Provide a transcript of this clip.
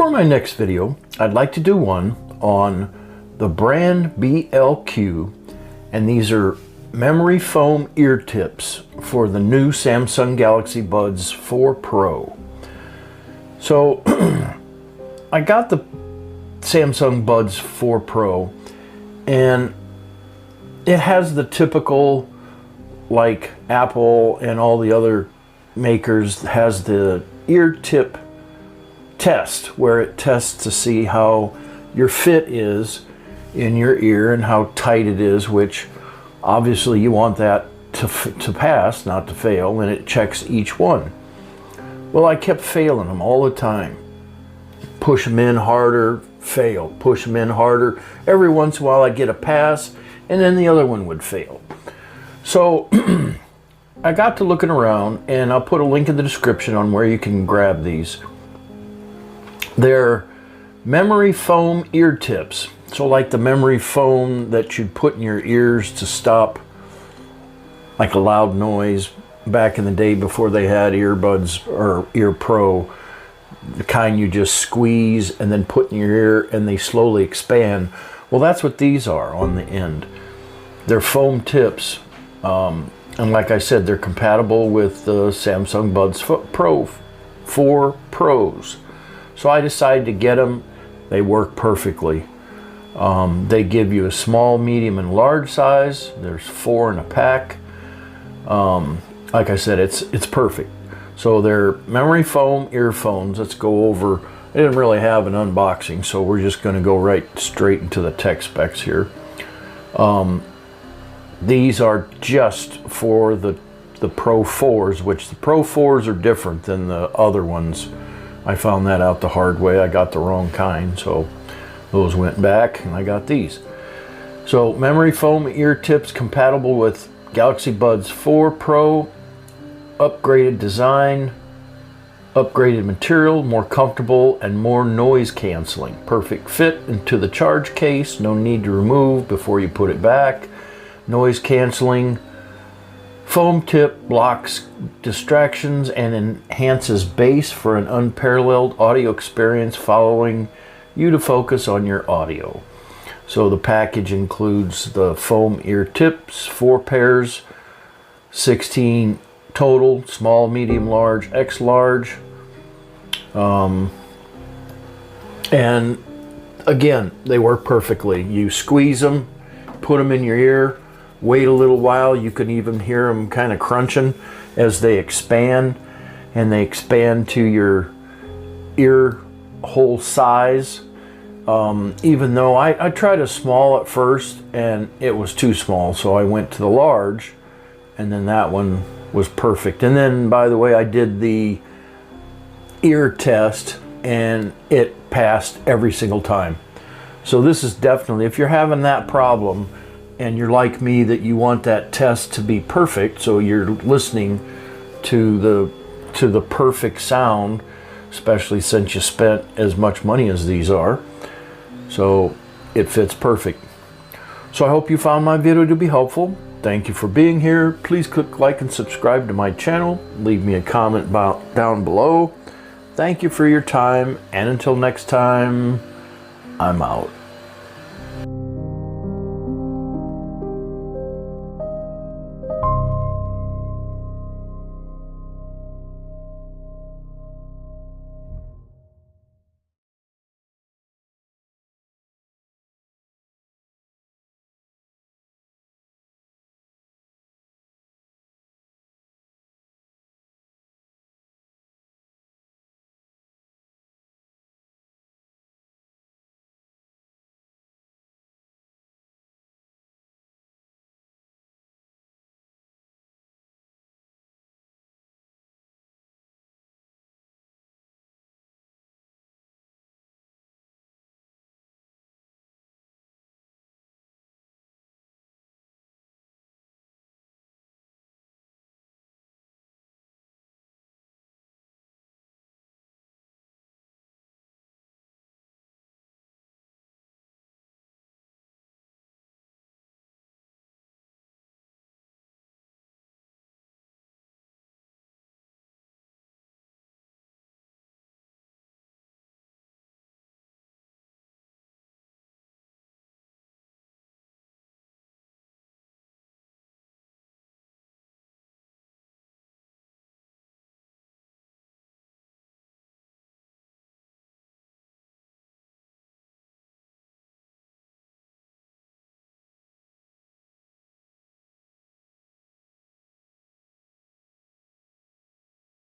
For my next video, I'd like to do one on the brand BLQ, and these are memory foam ear tips for the new Samsung Galaxy Buds 4 Pro. So I got the Samsung Buds 4 Pro, and it has the typical, like Apple and all the other makers, has the ear tip test where it tests to see how your fit is in your ear and how tight it is, which obviously you want that to pass, not to fail, and it checks each one. Well, I kept failing them all the time. Push them in harder, fail. Push them in harder. Every once in a while I'd get a pass, and then the other one would fail. So I got to looking around, and I'll put a link in the description on where you can grab these. They're memory foam ear tips. So like the memory foam that you'd put in your ears to stop like a loud noise back in the day before they had earbuds or Ear Pro, the kind you just squeeze and then put in your ear and they slowly expand. Well, that's what these are on the end. They're foam tips, and like I said, they're compatible with the Samsung Buds Pro 4 Pros. So I decided to get them. They work perfectly. They give you a small, medium, and large size. There's 4 in a pack. Like I said, it's perfect. So they're memory foam earphones. Let's go over. I didn't really have an unboxing, so we're just going to go right straight into the tech specs here. These are just for the Pro 4s, which the Pro 4s are different than the other ones. I found that out the hard way. I got the wrong kind, so those went back and I got these. So memory foam ear tips compatible with Galaxy Buds 4 Pro, upgraded design, upgraded material, more comfortable and more noise canceling. Perfect fit into the charge case, no need to remove before you put it back. Noise canceling. Foam tip blocks distractions and enhances bass for an unparalleled audio experience, following you to focus on your audio. So the package includes the foam ear tips, 4 pairs, 16 total, small, medium, large, X large. And again, they work perfectly. You squeeze them, put them in your ear, wait a little while. You can even hear them kind of crunching as they expand, and they expand to your ear hole size. Even though I tried a small at first and it was too small, so I went to the large, and then that one was perfect. And then, by the way, I did the ear test and it passed every single time. So this is definitely, if you're having that problem and you're like me, that you want that test to be perfect, so you're listening to the perfect sound, especially since you spent as much money as these are. So it fits perfect. So I hope you found my video to be helpful. Thank you for being here. Please click like and subscribe to my channel. Leave me a comment down below. Thank you for your time, and until next time, I'm out.